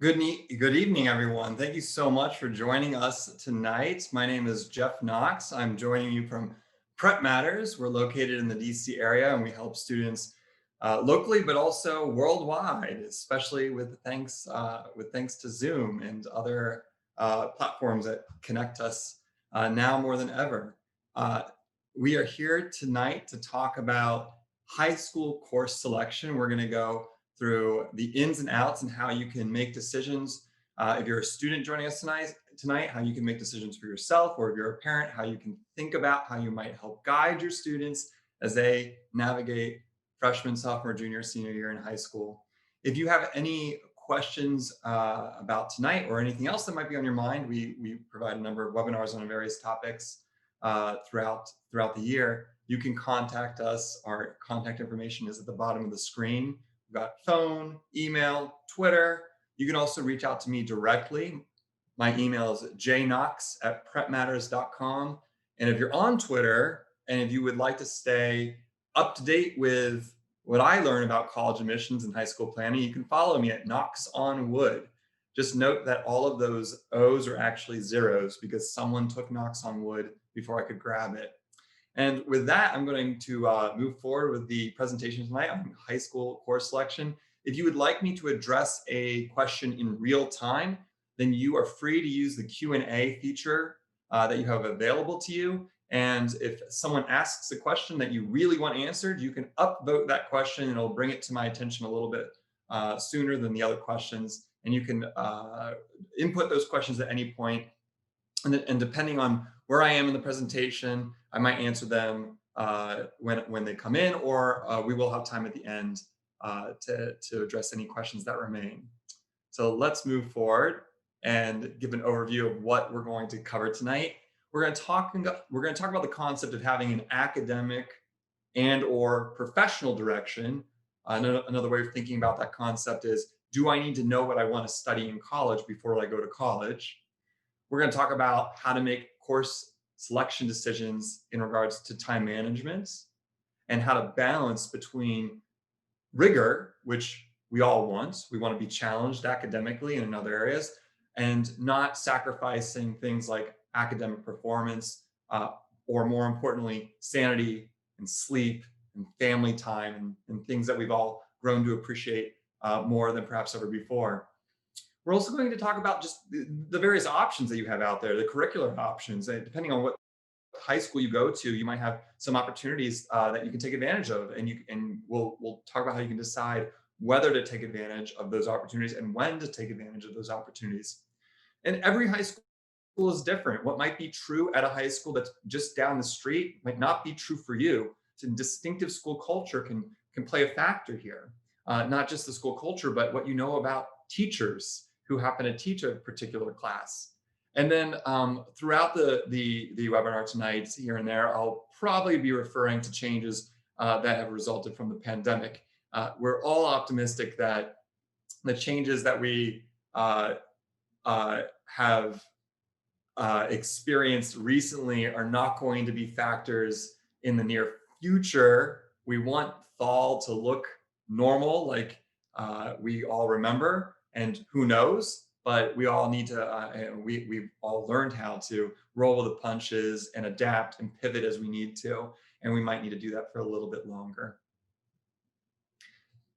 Good evening, everyone. Thank you so much for joining us tonight. My name is Jeff Knox. I'm joining you from Prep Matters. We're located in the DC area and we help students locally, but also worldwide, especially with thanks to Zoom and other platforms that connect us now more than ever. Uh, we are here tonight to talk about high school course selection. We're going to go through the ins and outs and how you can make decisions. If you're a student joining us tonight, how you can make decisions for yourself, or if you're a parent, how you can think about how you might help guide your students as they navigate freshman, sophomore, junior, senior year in high school. If you have any questions about tonight or anything else that might be on your mind, we provide a number of webinars on various topics throughout the year. You can contact us. Our contact information is at the bottom of the screen. We've got phone, email, Twitter. You can also reach out to me directly. My email is jknox@prepmatters.com. And if you're on Twitter and if you would like to stay up to date with what I learn about college admissions and high school planning, you can follow me at Knox on Wood. Just note that all of those O's are actually zeros because someone took Knox on Wood before I could grab it. And with that, I'm going to move forward with the presentation tonight on high school course selection. If you would like me to address a question in real time, then you are free to use the Q&A feature that you have available to you. And if someone asks a question that you really want answered, you can upvote that question and it'll bring it to my attention a little bit sooner than the other questions. And you can input those questions at any point. And depending on where I am in the presentation, I might answer them when they come in, or we will have time at the end to address any questions that remain. So let's move forward and give an overview of what we're going to cover tonight. We're going to talk about the concept of having an academic and or professional direction. Another way of thinking about that concept is, do I need to know what I want to study in college before I go to college? We're going to talk about how to make course selection decisions in regards to time management and how to balance between rigor, which we all want. We want to be challenged academically and in other areas, and not sacrificing things like academic performance, or more importantly, sanity and sleep and family time and things that we've all grown to appreciate more than perhaps ever before. We're also going to talk about just the various options that you have out there, the curricular options. Depending on what high school you go to, you might have some opportunities that you can take advantage of, and we'll talk about how you can decide whether to take advantage of those opportunities and when to take advantage of those opportunities. And every high school is different. What might be true at a high school that's just down the street might not be true for you. So distinctive school culture can play a factor here. Not just the school culture, but what you know about teachers who happen to teach a particular class. And then throughout the webinar tonight, here and there, I'll probably be referring to changes that have resulted from the pandemic. We're all optimistic that the changes that we have experienced recently are not going to be factors in the near future. We want fall to look normal, like we all remember, and who knows, but we all need to, we've all learned how to roll with the punches and adapt and pivot as we need to, and we might need to do that for a little bit longer.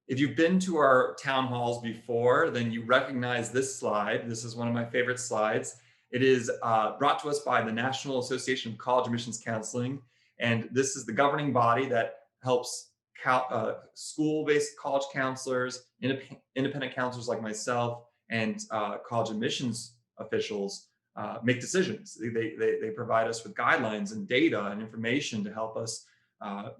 If you've been to our town halls before, then you recognize this slide. This is one of my favorite slides. It is brought to us by the National Association of College Admissions Counseling, and this is the governing body that helps school-based college counselors, independent counselors like myself, and college admissions officials make decisions. They provide us with guidelines and data and information to help us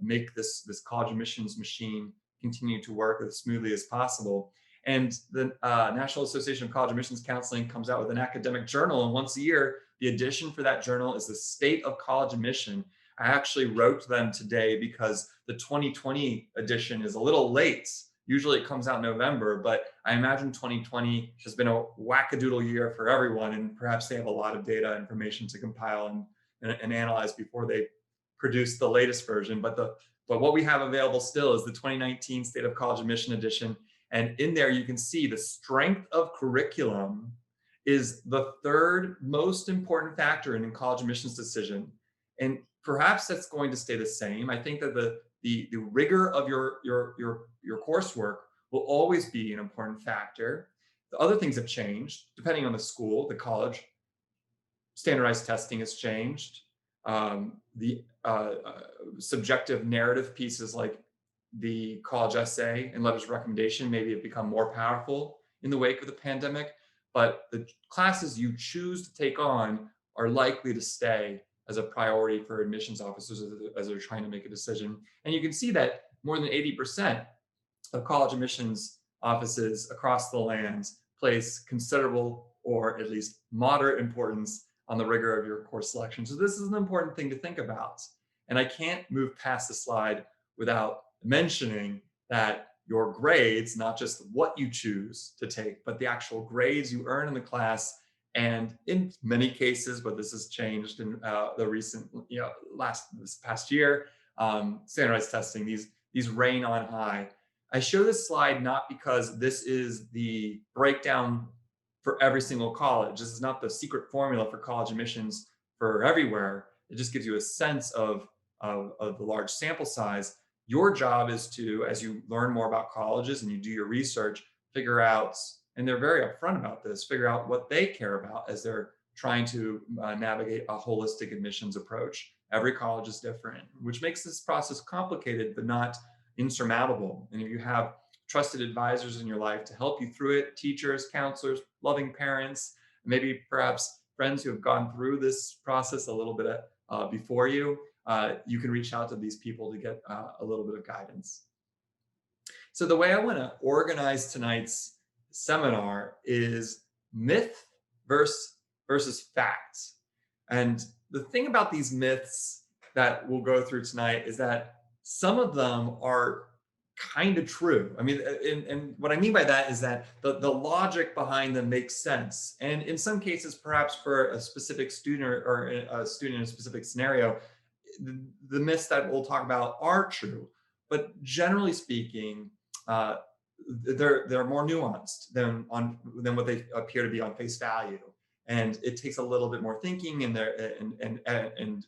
make this college admissions machine continue to work as smoothly as possible. And the National Association of College Admissions Counseling comes out with an academic journal, and once a year, the edition for that journal is the State of College Admission. I actually wrote them today because the 2020 edition is a little late. Usually it comes out in November, but I imagine 2020 has been a wackadoodle year for everyone, and perhaps they have a lot of data information to compile and analyze before they produce the latest version. But what we have available still is the 2019 State of College Admission edition. And in there, you can see the strength of curriculum is the third most important factor in a college admissions decision. And perhaps that's going to stay the same. I think that the rigor of your coursework will always be an important factor. The other things have changed depending on the school, the college. Standardized testing has changed. The subjective narrative pieces like the college essay and letters of recommendation maybe have become more powerful in the wake of the pandemic, but the classes you choose to take on are likely to stay as a priority for admissions officers as they're trying to make a decision. And you can see that more than 80% of college admissions offices across the land place considerable or at least moderate importance on the rigor of your course selection. So this is an important thing to think about. And I can't move past the slide without mentioning that your grades, not just what you choose to take, but the actual grades you earn in the class, and in many cases, but this has changed in the recent, this past year, standardized testing, these reign on high. I show this slide not because this is the breakdown for every single college. This is not the secret formula for college admissions for everywhere. It just gives you a sense of the large sample size. Your job is to, as you learn more about colleges and you do your research, figure out, and they're very upfront about this, figure out what they care about as they're trying to navigate a holistic admissions approach. Every college is different, which makes this process complicated, but not insurmountable. And if you have trusted advisors in your life to help you through it, teachers, counselors, loving parents, maybe perhaps friends who have gone through this process a little bit before you, you can reach out to these people to get a little bit of guidance. So the way I want to organize tonight's seminar is myth versus facts. And the thing about these myths that we'll go through tonight is that some of them are kind of true. I mean, and what I mean by that is that the logic behind them makes sense. And in some cases, perhaps for a specific student or a student in a specific scenario, the myths that we'll talk about are true. But generally speaking, they're more nuanced than what they appear to be on face value. And it takes a little bit more thinking, and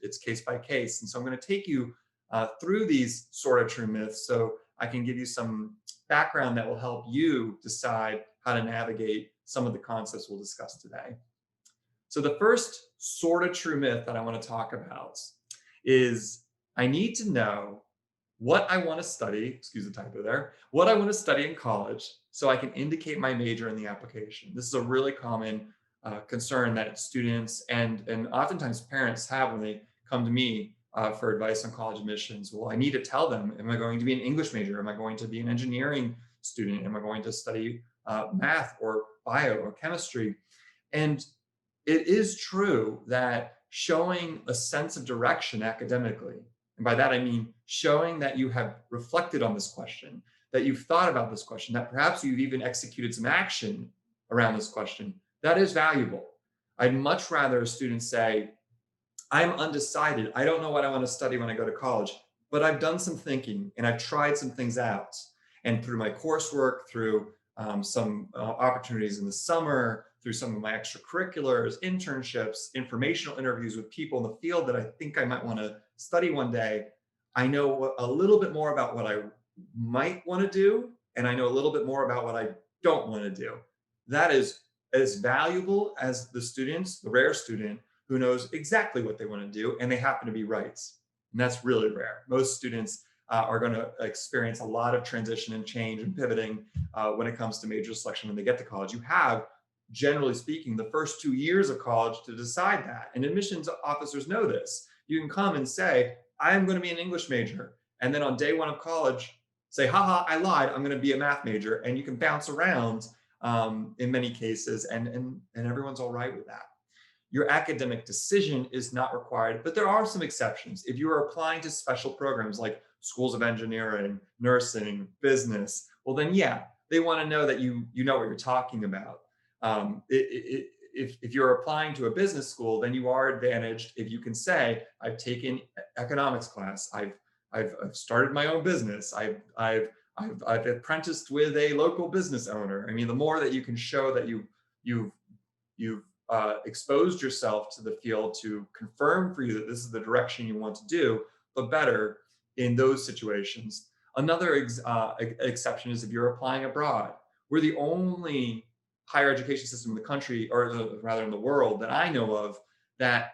it's case by case. And so I'm going to take you through these sort of true myths, so I can give you some background that will help you decide how to navigate some of the concepts we'll discuss today. So the first sort of true myth that I want to talk about is I need to know what I want to study, excuse the typo there, what I want to study in college so I can indicate my major in the application. This is a really common concern that students and oftentimes parents have when they come to me for advice on college admissions. Well, I need to tell them, am I going to be an English major? Am I going to be an engineering student? Am I going to study math or bio or chemistry? And it is true that showing a sense of direction academically, and by that I mean showing that you have reflected on this question, that you've thought about this question, that perhaps you've even executed some action around this question, that is valuable. I'd much rather a student say, I'm undecided. I don't know what I want to study when I go to college, but I've done some thinking and I've tried some things out. And through my coursework, through some opportunities in the summer, through some of my extracurriculars, internships, informational interviews with people in the field that I think I might want to study one day, I know a little bit more about what I might want to do, and I know a little bit more about what I don't want to do. That is as valuable as the students, the rare student, who knows exactly what they want to do and they happen to be right. And that's really rare. Most students are going to experience a lot of transition and change and pivoting when it comes to major selection when they get to college. You have, generally speaking, the first 2 years of college to decide that. And admissions officers know this. You can come and say, I'm going to be an English major. And then on day one of college, say, haha, I lied, I'm going to be a math major. And you can bounce around in many cases, and everyone's all right with that. Your academic decision is not required, but there are some exceptions. If you are applying to special programs like schools of engineering, nursing, business, well then, yeah, they want to know that you know what you're talking about. If you're applying to a business school, then you are advantaged if you can say, I've taken economics class, I've started my own business, I've I've apprenticed with a local business owner. I mean, the more that you can show that you've exposed yourself to the field to confirm for you that this is the direction you want to do, the better in those situations. Another exception is if you're applying abroad. We're the only higher education system in the country, or rather in the world, that I know of that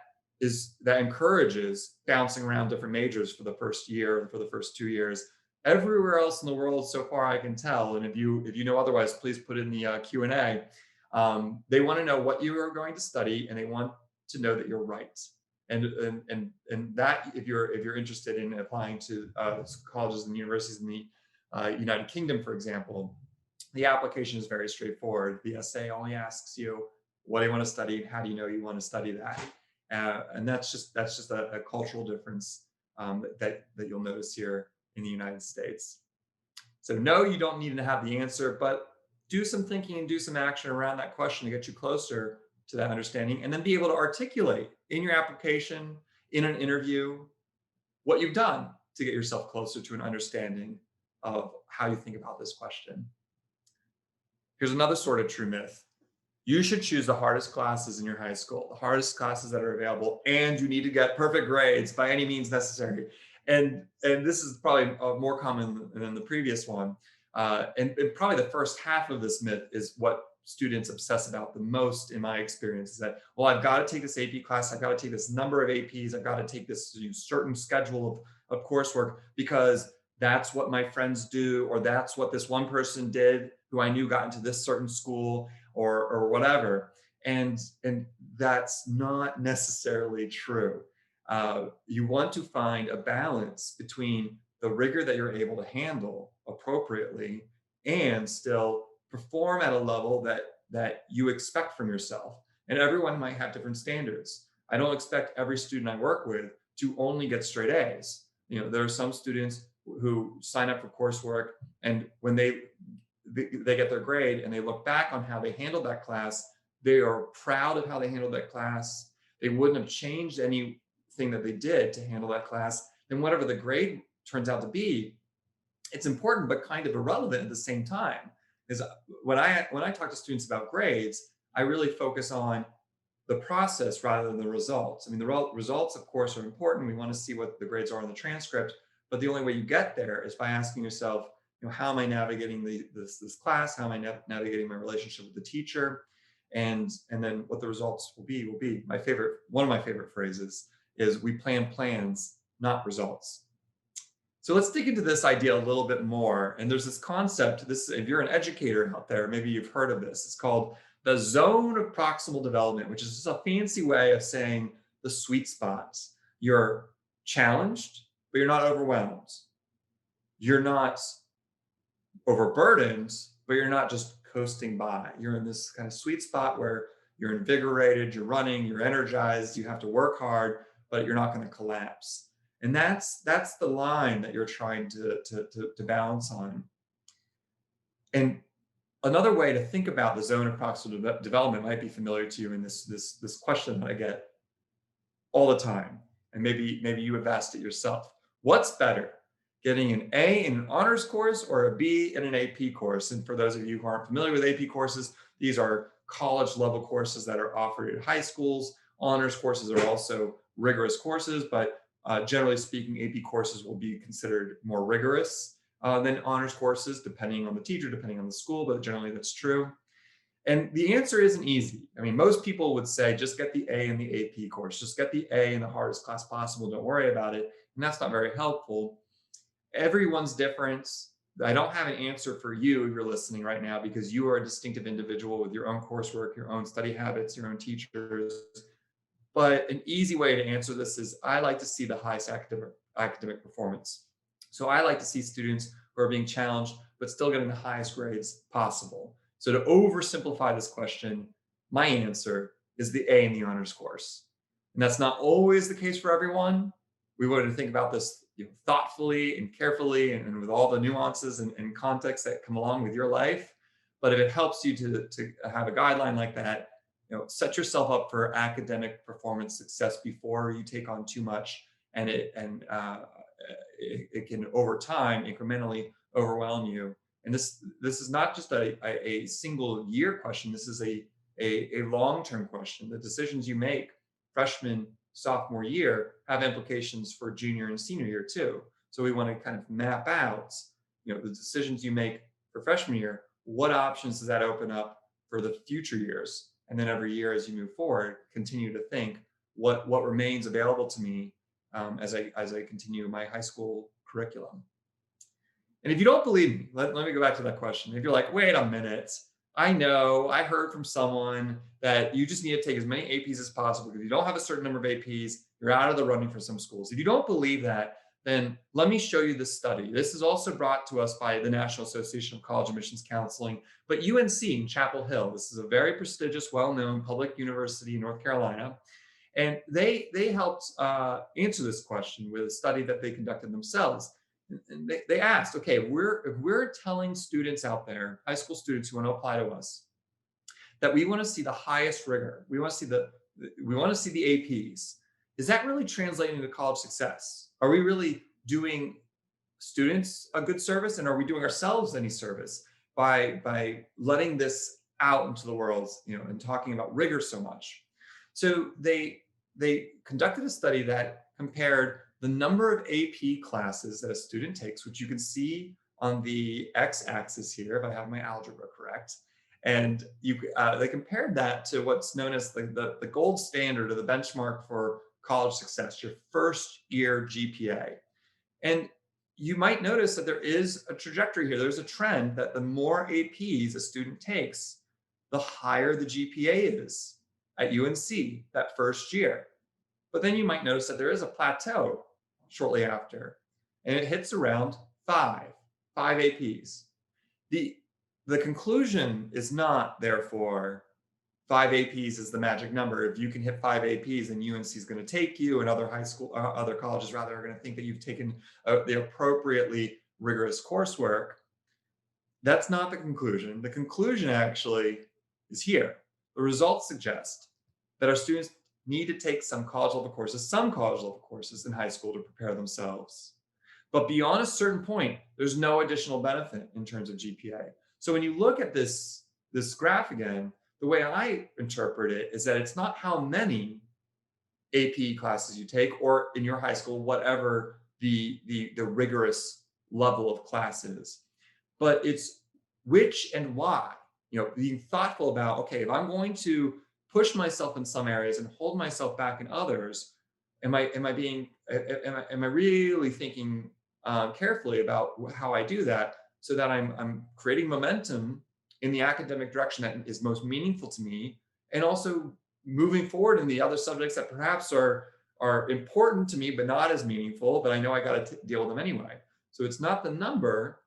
that encourages bouncing around different majors for the first year and for the first 2 years. Everywhere else in the world, so far I can tell, and if you know otherwise, please put in the Q&A. They want to know what you are going to study, and they want to know that you're right. And that, if you're interested in applying to colleges and universities in the United Kingdom, for example, the application is very straightforward. The essay only asks you what do you want to study, and how do you know you want to study that, and that's just a cultural difference that you'll notice here in the United States. So no, you don't need to have the answer, but do some thinking and do some action around that question to get you closer to that understanding, and then be able to articulate in your application, in an interview, what you've done to get yourself closer to an understanding of how you think about this question. Here's another sort of true myth. You should choose the hardest classes in your high school, the hardest classes that are available, and you need to get perfect grades by any means necessary. And this is probably more common than the previous one. And probably the first half of this myth is what students obsess about the most, in my experience, is that, well, I've got to take this AP class, I've got to take this number of APs, I've got to take this certain schedule of coursework because that's what my friends do, or that's what this one person did who I knew got into this certain school, or whatever. And that's not necessarily true. You want to find a balance between the rigor that you're able to handle appropriately and still perform at a level that you expect from yourself. And everyone might have different standards. I don't expect every student I work with to only get straight A's. There are some students who sign up for coursework, and when they get their grade and they look back on how they handled that class, they are proud of how they handled that class. They wouldn't have changed anything that they did to handle that class. And whatever the grade turns out to be, it's important but kind of irrelevant at the same time. Because when I talk to students about grades, I really focus on the process rather than the results. I mean, the results, of course, are important. We want to see what the grades are in the transcript, but the only way you get there is by asking yourself, how am I navigating this class? How am I navigating my relationship with the teacher? And then what the results will be. One of my favorite phrases is, we plan plans, not results. So let's dig into this idea a little bit more. And there's this concept, if you're an educator out there, maybe you've heard of this. It's called the zone of proximal development, which is just a fancy way of saying the sweet spots. You're challenged, but you're not overwhelmed. You're not overburdened, but you're not just coasting by. You're in this kind of sweet spot where you're invigorated, you're running, you're energized, you have to work hard, but you're not going to collapse. And that's the line that you're trying to balance on. And another way to think about the zone of proximal development might be familiar to you in this question that I get all the time. And maybe you have asked it yourself. What's better, getting an A in an honors course or a B in an AP course? And for those of you who aren't familiar with AP courses, these are college level courses that are offered at high schools. Honors courses are also rigorous courses, but generally speaking, AP courses will be considered more rigorous than honors courses, depending on the teacher, depending on the school, but generally that's true. And the answer isn't easy. I mean, most people would say, just get the A in the AP course, just get the A in the hardest class possible, don't worry about it. And that's not very helpful. Everyone's different. I don't have an answer for you if you're listening right now, because you are a distinctive individual with your own coursework, your own study habits, your own teachers. But an easy way to answer this is, I like to see the highest academic performance. So I like to see students who are being challenged, but still getting the highest grades possible. So to oversimplify this question, my answer is the A in the honors course. And that's not always the case for everyone. We want to think about this thoughtfully and carefully, and with all the nuances and context that come along with your life. But if it helps you to have a guideline like that, set yourself up for academic performance success before you take on too much, and it can over time incrementally overwhelm you. And this is not just a single year question. This is a long-term question. The decisions you make freshman, sophomore year have implications for junior and senior year too. So we want to kind of map out, the decisions you make for freshman year, what options does that open up for the future years? And then every year as you move forward, continue to think what remains available to me as I continue my high school curriculum. And if you don't believe me, let me go back to that question. If you're like, wait a minute, I know I heard from someone that you just need to take as many APs as possible because you don't have a certain number of APs, you're out of the running for some schools. If you don't believe that, then let me show you this study. This is also brought to us by the National Association of College Admissions Counseling, but UNC in Chapel Hill. This is a very prestigious, well-known public university in North Carolina. And they helped answer this question with a study that they conducted themselves. And they asked, okay, if we're telling students out there, high school students who want to apply to us, that we want to see the highest rigor, we want to see the APs, is that really translating to college success? Are we really doing students a good service, and are we doing ourselves any service by letting this out into the world, and talking about rigor so much? So they conducted a study that compared the number of AP classes that a student takes, which you can see on the x-axis here, if I have my algebra correct, and they compared that to what's known as the gold standard or the benchmark for college success, your first year GPA. And you might notice that there is a trajectory here. There's a trend that the more APs a student takes, the higher the GPA is at UNC that first year. But then you might notice that there is a plateau shortly after, and it hits around five APs. The conclusion is not, therefore, 5 APs is the magic number. If you can hit 5 APs, then UNC is going to take you, and other colleges rather are going to think that you've taken the appropriately rigorous coursework. That's not the conclusion. The conclusion actually is here. The results suggest that our students need to take some college level courses in high school to prepare themselves. But beyond a certain point, there's no additional benefit in terms of GPA. So when you look at this graph again, the way I interpret it is that it's not how many AP classes you take, or in your high school, whatever the rigorous level of classes, but it's which and why. Being thoughtful about, okay, if I'm going to push myself in some areas and hold myself back in others, am I really thinking carefully about how I do that, so that I'm creating momentum in the academic direction that is most meaningful to me, and also moving forward in the other subjects that perhaps are important to me but not as meaningful, but I know I got to deal with them anyway. So it's not the number,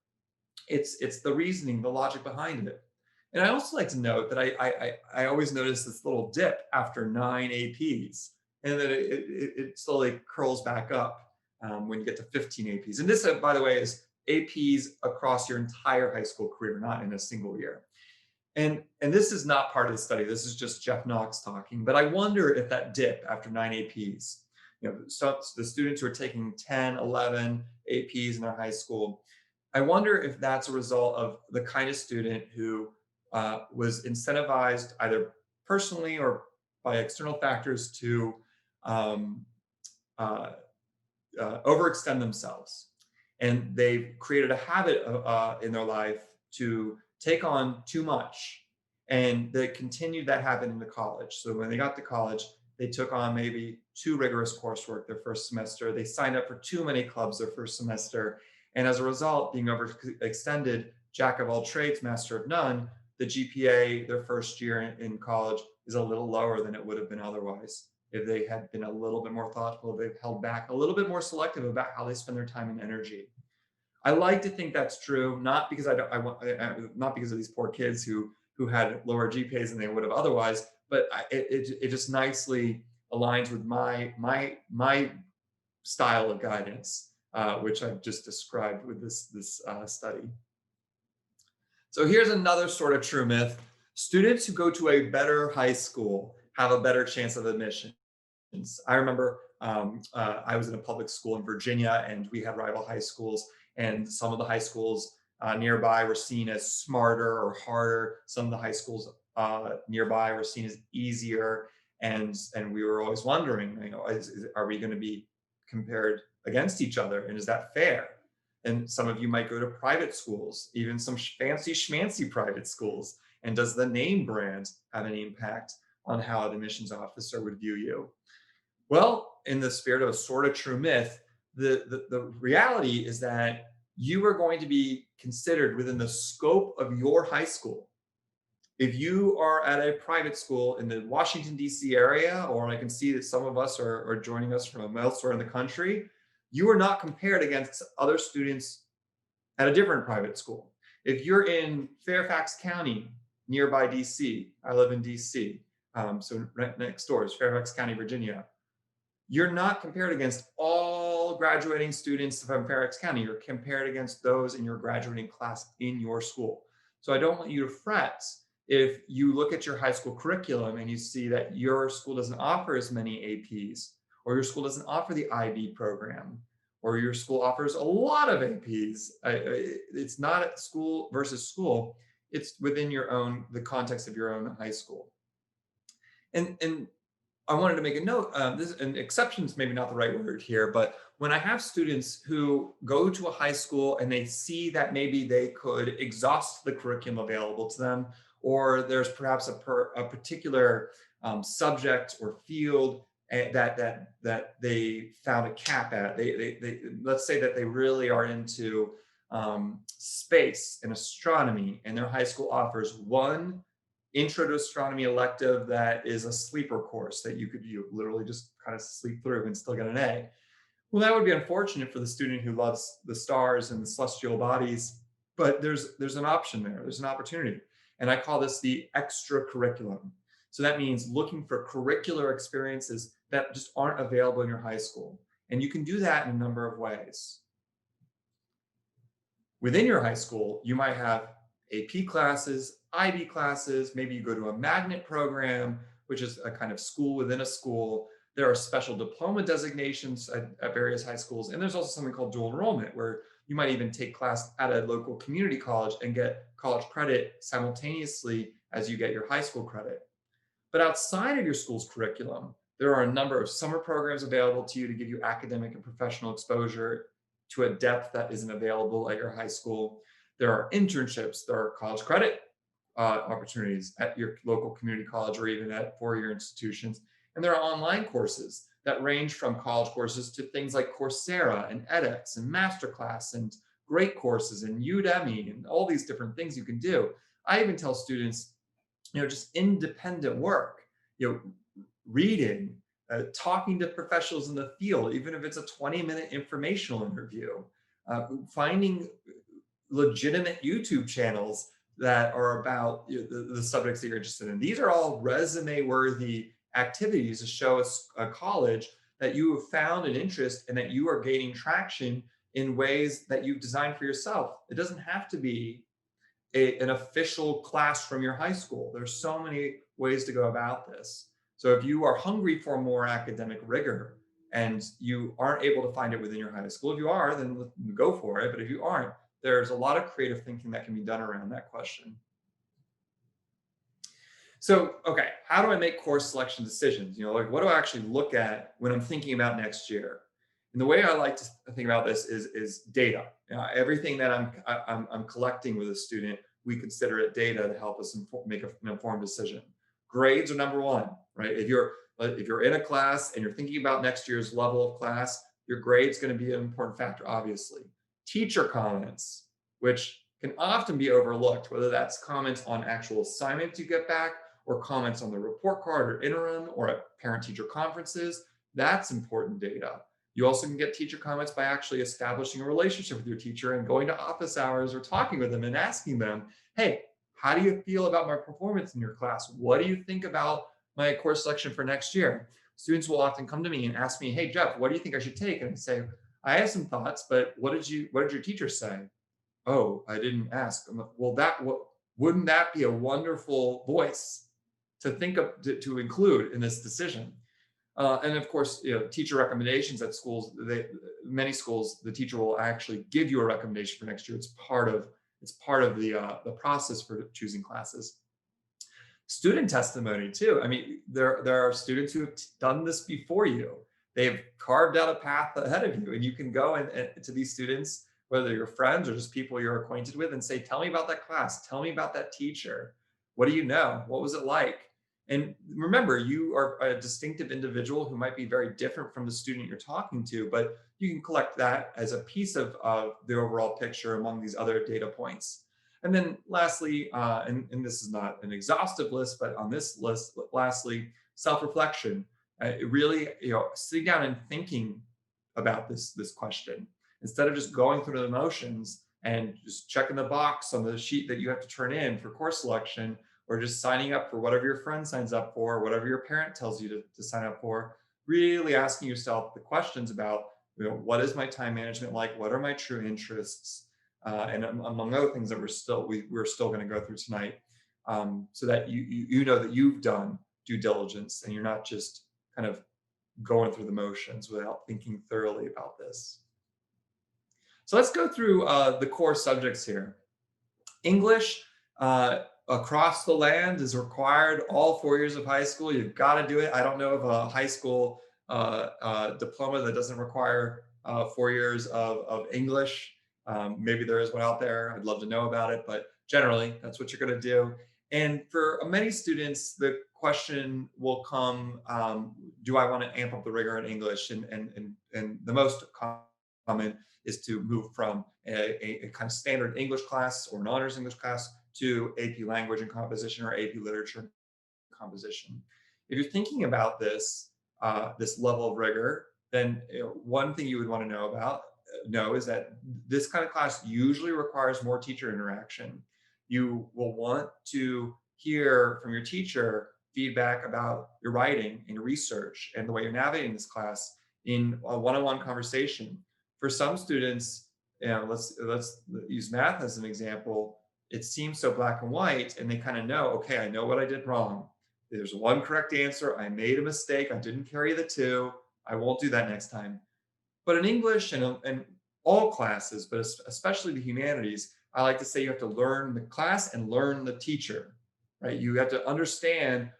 it's the reasoning, the logic behind it. And I also like to note that I always notice this little dip after 9 APs, and then it slowly curls back up when you get to 15 APs. And this, by the way, is APs across your entire high school career, not in a single year. And this is not part of the study. This is just Jeff Knox talking. But I wonder if that dip after 9 APs, so the students who are taking 10, 11 APs in their high school, I wonder if that's a result of the kind of student who was incentivized either personally or by external factors to overextend themselves. And they've created a habit in their life to take on too much. And they continued that habit into college. So when they got to college, they took on maybe too rigorous coursework their first semester. They signed up for too many clubs their first semester. And as a result, being overextended, jack of all trades, master of none, the GPA their first year in college is a little lower than it would have been otherwise. If they had been a little bit more thoughtful, they've held back, a little bit more selective about how they spend their time and energy. I like to think that's true, not because not because of these poor kids who had lower GPAs than they would have otherwise, but it just nicely aligns with my style of guidance, which I've just described with this study. So here's another sort of true myth: students who go to a better high school have a better chance of admission. I remember I was in a public school in Virginia, and we had rival high schools. And some of the high schools nearby were seen as smarter or harder. Some of the high schools nearby were seen as easier. And we were always wondering, are we going to be compared against each other? And is that fair? And some of you might go to private schools, even some fancy schmancy private schools. And does the name brand have any impact on how an admissions officer would view you? Well, in the spirit of a sort of true myth, the reality is that you are going to be considered within the scope of your high school. If you are at a private school in the Washington, D.C. area, or I can see that some of us are joining us from elsewhere in the country, you are not compared against other students at a different private school. If you're in Fairfax County, nearby DC, I live in DC, so right next door is Fairfax County, Virginia. You're not compared against all graduating students from Fairfax County. You're compared against those in your graduating class in your school. So I don't want you to fret if you look at your high school curriculum and you see that your school doesn't offer as many APs, or your school doesn't offer the IB program, or your school offers a lot of APs. It's not school versus school. It's within the context of your own high school. And I wanted to make a note. And exceptions maybe not the right word here, but when I have students who go to a high school and they see that maybe they could exhaust the curriculum available to them, or there's perhaps a particular subject or field that they found a cap at. They let's say that they really are into space and astronomy, and their high school offers one intro to astronomy elective that is a sleeper course that you literally just kind of sleep through and still get an A. Well, that would be unfortunate for the student who loves the stars and the celestial bodies, but there's an option there. There's an opportunity. And I call this the extra curriculum. So that means looking for curricular experiences that just aren't available in your high school. And you can do that in a number of ways. Within your high school, you might have AP classes, IB classes, maybe you go to a magnet program, which is a kind of school within a school. There are special diploma designations at various high schools. And there's also something called dual enrollment, where you might even take class at a local community college and get college credit simultaneously as you get your high school credit. But outside of your school's curriculum, there are a number of summer programs available to you to give you academic and professional exposure to a depth that isn't available at your high school. There are internships, there are college credit opportunities at your local community college or even at four-year institutions. And there are online courses that range from college courses to things like Coursera and edX and Masterclass and great courses and Udemy and all these different things you can do. I even tell students, just independent work, reading, talking to professionals in the field, even if it's a 20-minute informational interview, finding legitimate YouTube channels that are about the subjects that you're interested in. These are all resume-worthy activities to show a college that you have found an interest and that you are gaining traction in ways that you've designed for yourself. It doesn't have to be an official class from your high school. There's so many ways to go about this. So if you are hungry for more academic rigor and you aren't able to find it within your high school, if you are, then go for it. But if you aren't, there's a lot of creative thinking that can be done around that question. So, okay, how do I make course selection decisions? What do I actually look at when I'm thinking about next year? And the way I like to think about this is data. Everything that I'm collecting with a student, we consider it data to help us make an informed decision. Grades are number one, right? If you're in a class and you're thinking about next year's level of class, your grade's going to be an important factor, obviously. Teacher comments, which can often be overlooked, whether that's comments on actual assignments you get back or comments on the report card or interim or at parent-teacher conferences. That's important data. You also can get teacher comments by actually establishing a relationship with your teacher and going to office hours or talking with them and asking them, hey, how do you feel about my performance in your class? What do you think about my course selection for next year? Students will often come to me and ask me, hey, Jeff, what do you think I should take? And I say, I have some thoughts, but what did your teacher say? Oh, I didn't ask. Well, wouldn't that be a wonderful voice to think of, to include in this decision? And of course, teacher recommendations at schools. Many schools, the teacher will actually give you a recommendation for next year. It's part of the process for choosing classes. Student testimony too. I mean, there are students who have done this before you. They've carved out a path ahead of you, and you can go and to these students, whether you're friends or just people you're acquainted with, and say, "Tell me about that class. Tell me about that teacher. What do you know? What was it like?" And remember, you are a distinctive individual who might be very different from the student you're talking to, but you can collect that as a piece of the overall picture among these other data points. And then lastly, and this is not an exhaustive list, but on this list, lastly, self-reflection. Really, sitting down and thinking about this question instead of just going through the motions and just checking the box on the sheet that you have to turn in for course selection, or just signing up for whatever your friend signs up for, whatever your parent tells you to sign up for. Really asking yourself the questions about, what is my time management like? What are my true interests? And among other things that we're still going to go through tonight, so that you know that you've done due diligence and you're not just kind of going through the motions without thinking thoroughly about this. So let's go through the core subjects here. English across the land is required all 4 years of high school. You've got to do it. I don't know of a high school diploma that doesn't require 4 years of English. Maybe there is one out there. I'd love to know about it, but generally that's what you're going to do. And for many students, the question will come, do I want to amp up the rigor in English? And the most common is to move from a kind of standard English class or an honors English class to AP language and composition or AP literature and composition. If you're thinking about this level of rigor, then one thing you would want to know is that this kind of class usually requires more teacher interaction. You will want to hear from your teacher feedback about your writing and your research and the way you're navigating this class in a one-on-one conversation. For some students, let's use math as an example. It seems so black and white, and they kind of know, okay, I know what I did wrong. There's one correct answer. I made a mistake. I didn't carry the two. I won't do that next time. But in English and all classes, but especially the humanities, I like to say you have to learn the class and learn the teacher, right? You have to understand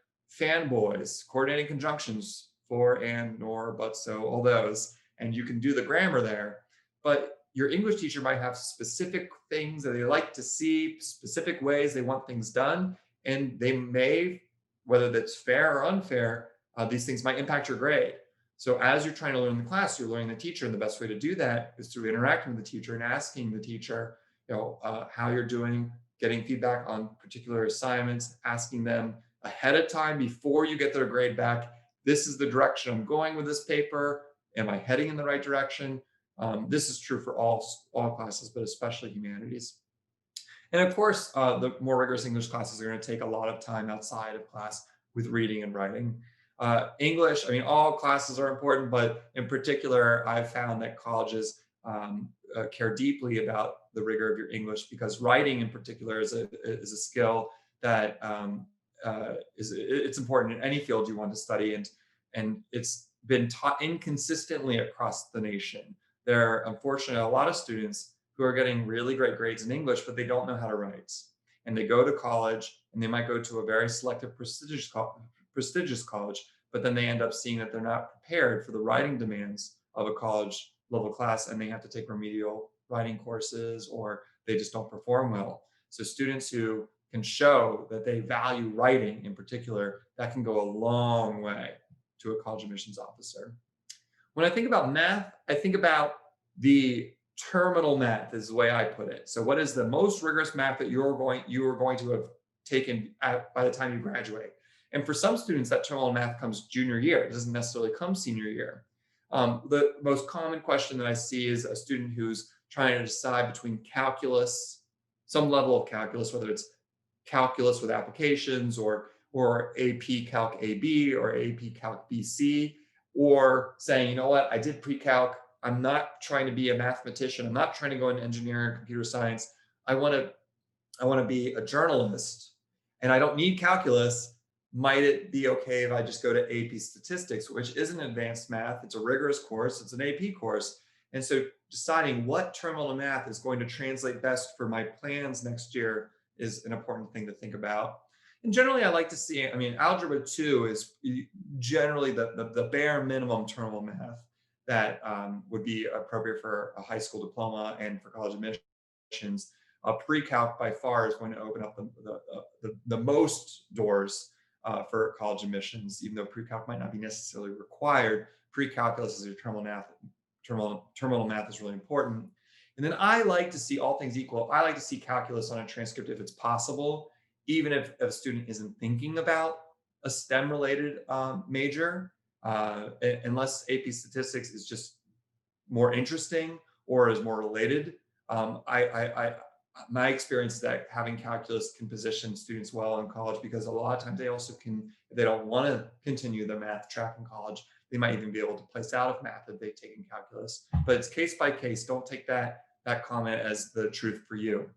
fanboys, coordinating conjunctions, for, and, nor, but, so, all those, and you can do the grammar there. But your English teacher might have specific things that they like to see, specific ways they want things done, and they may, whether that's fair or unfair, these things might impact your grade. So as you're trying to learn the class, you're learning the teacher, and the best way to do that is through interacting with the teacher and asking the teacher, how you're doing, getting feedback on particular assignments, asking them ahead of time before you get their grade back. This is the direction I'm going with this paper. Am I heading in the right direction? This is true for all classes, but especially humanities. And of course, the more rigorous English classes are going to take a lot of time outside of class with reading and writing. English, I mean, all classes are important, but in particular, I've found that colleges care deeply about the rigor of your English, because writing in particular is a skill that it's important in any field you want to study, and it's been taught inconsistently across the nation. There are unfortunately a lot of students who are getting really great grades in English, but they don't know how to write. And they go to college, and they might go to a very selective, prestigious college, but then they end up seeing that they're not prepared for the writing demands of a college level class, and they have to take remedial writing courses, or they just don't perform well. So students who can show that they value writing in particular, that can go a long way to a college admissions officer. When I think about math, I think about the terminal math is the way I put it. So what is the most rigorous math that you are going to have taken by the time you graduate? And for some students, that terminal math comes junior year. It doesn't necessarily come senior year. The most common question that I see is a student who's trying to decide between calculus, some level of calculus, whether it's calculus with applications or AP Calc AB or AP Calc BC, or saying, you know what, I did pre-calc. I'm not trying to be a mathematician. I'm not trying to go into engineering or computer science. I want to be a journalist, and I don't need calculus, might it be okay if I just go to AP Statistics, which isn't advanced math? It's a rigorous course, it's an AP course. And so deciding what terminal math is going to translate best for my plans next year is an important thing to think about. And generally, I like to see, I mean, Algebra 2 is generally the bare minimum terminal math that would be appropriate for a high school diploma and for college admissions. Pre-calc by far is going to open up the most doors for college admissions, even though pre-calc might not be necessarily required. Pre-calculus is your terminal math is really important. And then I like to see, all things equal, I like to see calculus on a transcript if it's possible, even if a student isn't thinking about a STEM related major, unless AP statistics is just more interesting or is more related. My experience is that having calculus can position students well in college, because a lot of times they also can, if they don't want to continue the math track in college, they might even be able to place out of math if they've taken calculus. But it's case by case. Don't take that comment as the truth for you.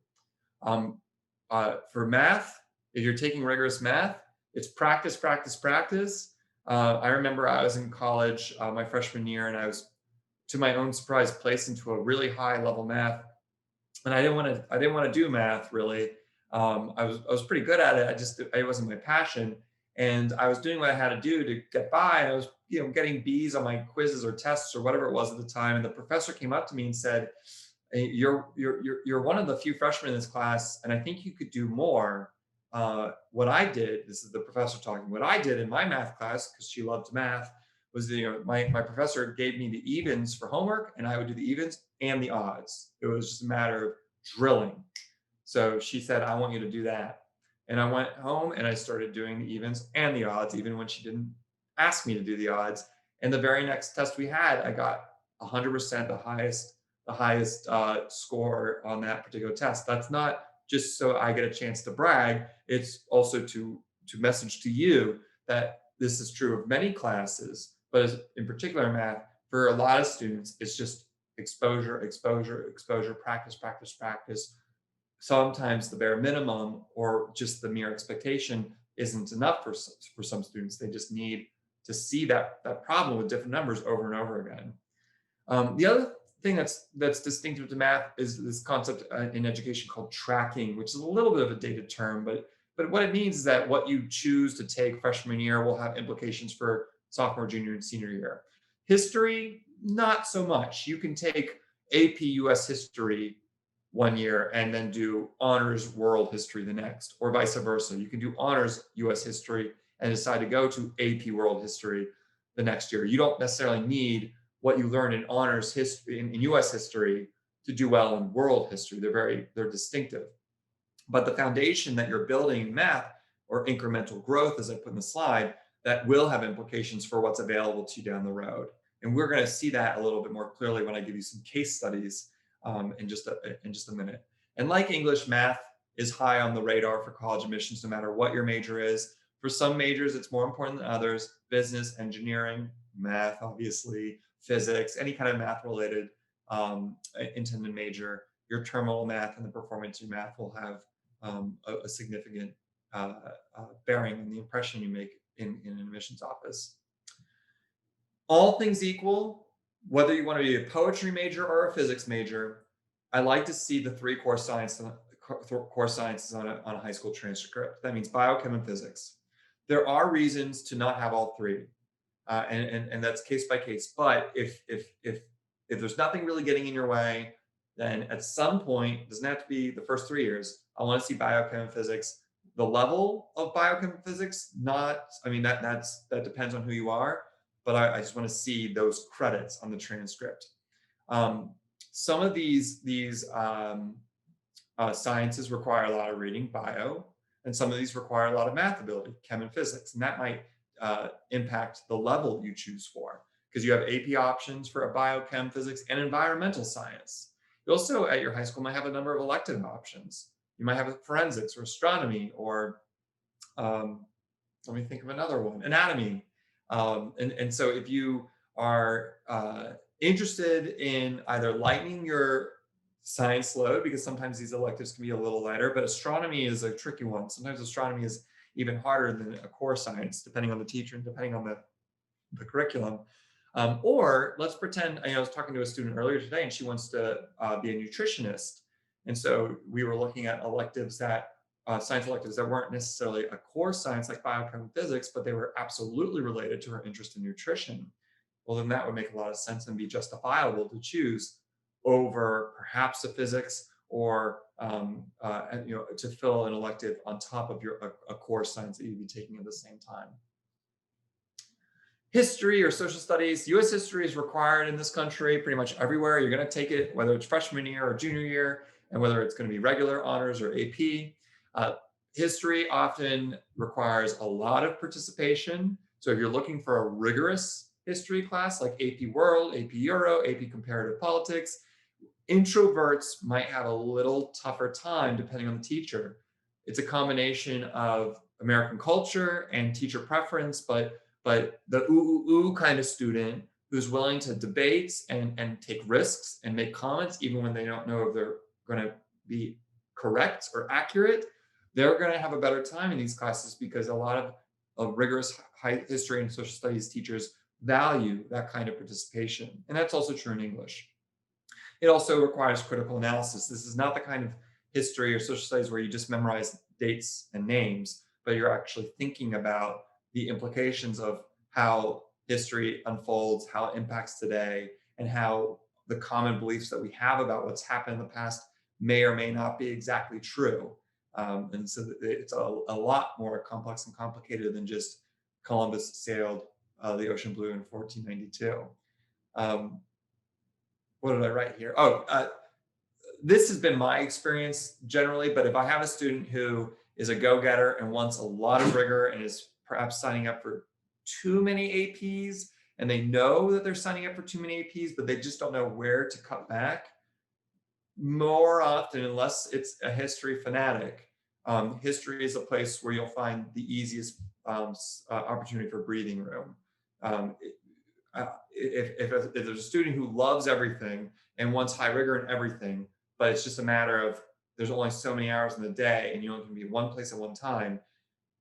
For math, if you're taking rigorous math, it's practice, practice, practice. I remember I was in college my freshman year, and I was, to my own surprise, placed into a really high level math, and I didn't want to do math really. I was pretty good at it. It wasn't my passion, and I was doing what I had to do to get by. And I was, getting B's on my quizzes or tests or whatever it was at the time. And the professor came up to me and said, "Hey, you're one of the few freshmen in this class, and I think you could do more." What I did, this is the professor talking, what I did in my math class, because she loved math, was, my professor gave me the evens for homework, and I would do the evens and the odds. It was just a matter of drilling. So she said, "I want you to do that." And I went home and I started doing the evens and the odds, even when she didn't ask me to do the odds. And the very next test we had, I got 100%, the highest score on that particular test. That's not just so I get a chance to brag. It's also to message to you that this is true of many classes, but in particular math, for a lot of students, it's just exposure, exposure, exposure, practice, practice, practice. Sometimes the bare minimum or just the mere expectation isn't enough for some students. They just need to see that problem with different numbers over and over again. The other thing that's distinctive to math is this concept in education called tracking, which is a little bit of a dated term, but what it means is that what you choose to take freshman year will have implications for sophomore, junior, and senior year. History, not so much. You can take AP US history one year and then do honors world history the next, or vice versa. You can do honors US history and decide to go to AP world history the next year. You don't necessarily need what you learn in honors history in US history to do well in world history. They're distinctive. But the foundation that you're building in math, or incremental growth, as I put in the slide, that will have implications for what's available to you down the road. And we're going to see that a little bit more clearly when I give you some case studies in just a minute. And like English, math is high on the radar for college admissions, no matter what your major is. For some majors, it's more important than others: business, engineering, math, obviously, physics, any kind of math related intended major. Your terminal math and the performance of your math will have a significant bearing on the impression you make in an admissions office. All things equal, whether you want to be a poetry major or a physics major, I like to see the three core sciences on a high school transcript. That means biochem and physics. There are reasons to not have all three, and that's case by case. But if there's nothing really getting in your way, then at some point, it doesn't have to be the first 3 years, I want to see biochem and physics. The level of biochem and physics, that depends on who you are, but I just want to see those credits on the transcript. Some of these sciences require a lot of reading, bio, and some of these require a lot of math ability, chem and physics, and that might impact the level you choose for, because you have AP options for a biochem, physics, and environmental science. You also, at your high school, might have a number of elective options. You might have forensics or astronomy, or let me think of another one, anatomy. And so if you are interested in either lightening your science load, because sometimes these electives can be a little lighter, but astronomy is a tricky one. Sometimes astronomy is even harder than a core science, depending on the teacher and depending on the curriculum. Or let's pretend, I was talking to a student earlier today and she wants to be a nutritionist. And so we were looking at electives that, science electives that weren't necessarily a core science like biochem and physics, but they were absolutely related to her interest in nutrition. Well, then that would make a lot of sense and be justifiable to choose over perhaps a physics or to fill an elective on top of a core science that you'd be taking at the same time. History or social studies, US history is required in this country pretty much everywhere. You're going to take it, whether it's freshman year or junior year, and whether it's going to be regular honors or AP. History often requires a lot of participation. So if you're looking for a rigorous history class like AP World, AP Euro, AP Comparative Politics, introverts might have a little tougher time depending on the teacher. It's a combination of American culture and teacher preference, but the ooh kind of student who's willing to debate and take risks and make comments even when they don't know if they're going to be correct or accurate, they're going to have a better time in these classes because a lot of rigorous history and social studies teachers value that kind of participation. And that's also true in English. It also requires critical analysis. This is not the kind of history or social studies where you just memorize dates and names, but you're actually thinking about the implications of how history unfolds, how it impacts today, and how the common beliefs that we have about what's happened in the past may or may not be exactly true. And so it's a lot more complex and complicated than just Columbus sailed the ocean blue in 1492. What did I write here? This has been my experience generally, but if I have a student who is a go-getter and wants a lot of rigor and is perhaps signing up for too many APs, and they know that they're signing up for too many APs, but they just don't know where to cut back, more often, unless it's a history fanatic, history is a place where you'll find the easiest opportunity for breathing room. If there's a student who loves everything and wants high rigor in everything, but it's just a matter of there's only so many hours in the day and you only can be one place at one time,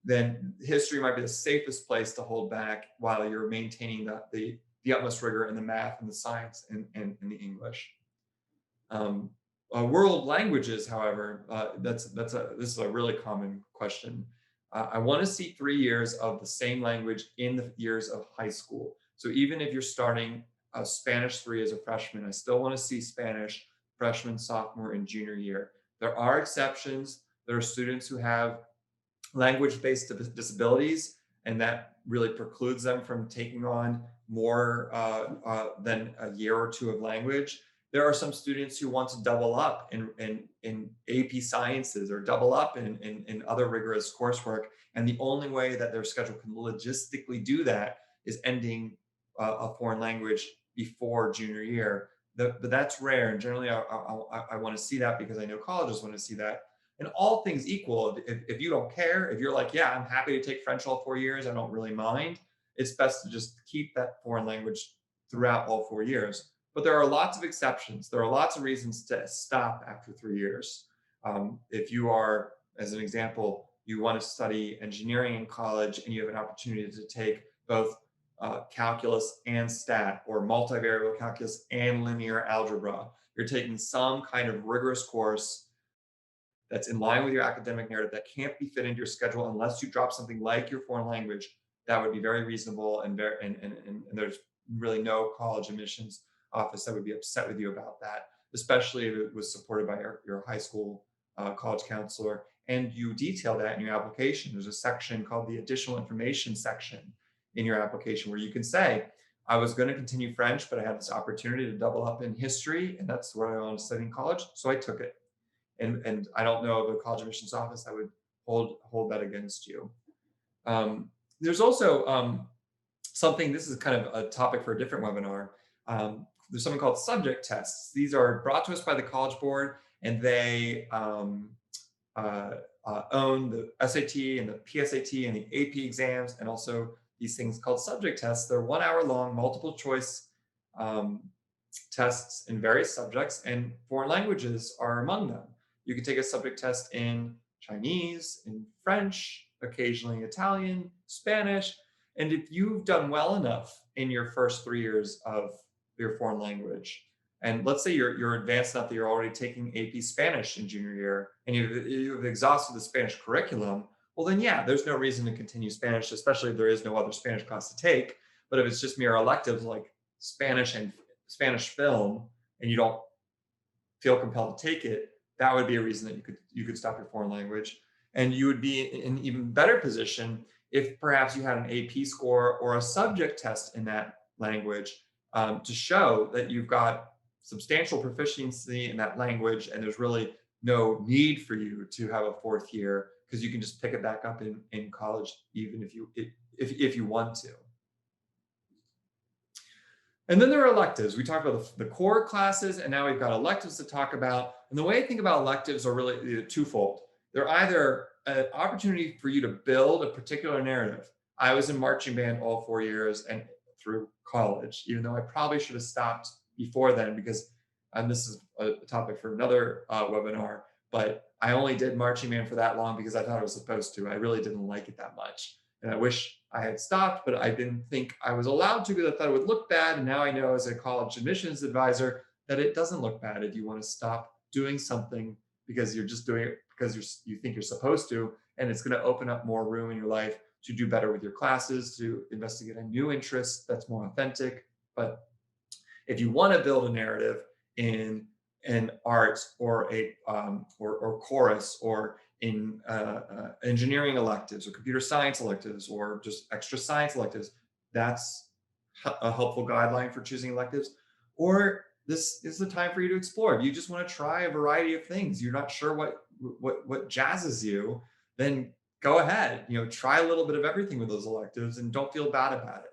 then history might be the safest place to hold back while you're maintaining the utmost rigor in the math and the science and the English. World languages, however, this is a really common question. I want to see 3 years of the same language in the years of high school. So even if you're starting Spanish 3 as a freshman, I still want to see Spanish freshman, sophomore, and junior year. There are exceptions. There are students who have language-based disabilities, and that really precludes them from taking on more than a year or two of language. There are some students who want to double up in AP sciences or double up in other rigorous coursework. And the only way that their schedule can logistically do that is ending a foreign language before junior year. But that's rare. And generally, I want to see that because I know colleges want to see that. And all things equal, if you don't care, if you're like, yeah, I'm happy to take French all 4 years, I don't really mind, it's best to just keep that foreign language throughout all 4 years. But there are lots of exceptions. There are lots of reasons to stop after 3 years. If you are, as an example, you want to study engineering in college and you have an opportunity to take both calculus and stat, or multivariable calculus and linear algebra, you're taking some kind of rigorous course that's in line with your academic narrative that can't be fit into your schedule unless you drop something like your foreign language, that would be very reasonable, and there's really no college admissions office that would be upset with you about that, especially if it was supported by your high school college counselor. And you detail that in your application. There's a section called the additional information section in your application where you can say, I was going to continue French, but I had this opportunity to double up in history, and that's what I wanted to study in college, so I took it. And I don't know of a college admissions office that would hold that against you. There's also something, this is kind of a topic for a different webinar. There's something called subject tests. These are brought to us by the College Board, and they own the SAT and the PSAT and the AP exams, and also these things called subject tests. They're 1 hour long, multiple choice tests in various subjects, and foreign languages are among them. You can take a subject test in Chinese, in French, occasionally Italian, Spanish. And if you've done well enough in your first 3 years of your foreign language, and let's say you're advanced enough that you're already taking AP Spanish in junior year, and you've exhausted the Spanish curriculum, well then yeah, there's no reason to continue Spanish, especially if there is no other Spanish class to take. But if it's just mere electives like Spanish and Spanish film, and you don't feel compelled to take it, that would be a reason that you could stop your foreign language. And you would be in an even better position if perhaps you had an AP score or a subject test in that language, to show that you've got substantial proficiency in that language, and there's really no need for you to have a fourth year, because you can just pick it back up in college, even if you want to. And then there are electives. We talked about the core classes, and now we've got electives to talk about. And the way I think about electives are really twofold. They're either an opportunity for you to build a particular narrative. I was in marching band all 4 years and through college, even though I probably should have stopped before then, because, and this is a topic for another webinar, but I only did marching band for that long because I thought I was supposed to. I really didn't like it that much. And I wish I had stopped, but I didn't think I was allowed to because I thought it would look bad. And now I know as a college admissions advisor that it doesn't look bad if you want to stop doing something because you're just doing it because you think you're supposed to, and it's going to open up more room in your life to do better with your classes, to investigate a new interest that's more authentic. But if you want to build a narrative in art or or chorus, or in engineering electives or computer science electives or just extra science electives, that's a helpful guideline for choosing electives. Or this is the time for you to explore. If you just want to try a variety of things, you're not sure what jazzes you, then go ahead, try a little bit of everything with those electives and don't feel bad about it.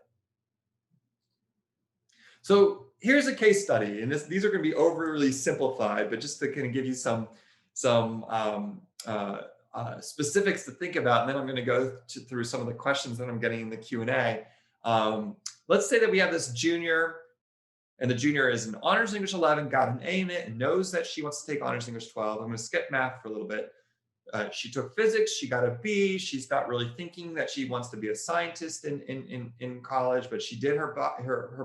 So here's a case study, and these are going to be overly simplified, but just to kind of give you some specifics to think about, and then I'm going to go through some of the questions that I'm getting in the Q&A. Let's say that we have this junior, and the junior is in Honors English 11, got an A in it, and knows that she wants to take Honors English 12. I'm going to skip math for a little bit. She took physics, she got a B. She's not really thinking that she wants to be a scientist in college, but she did her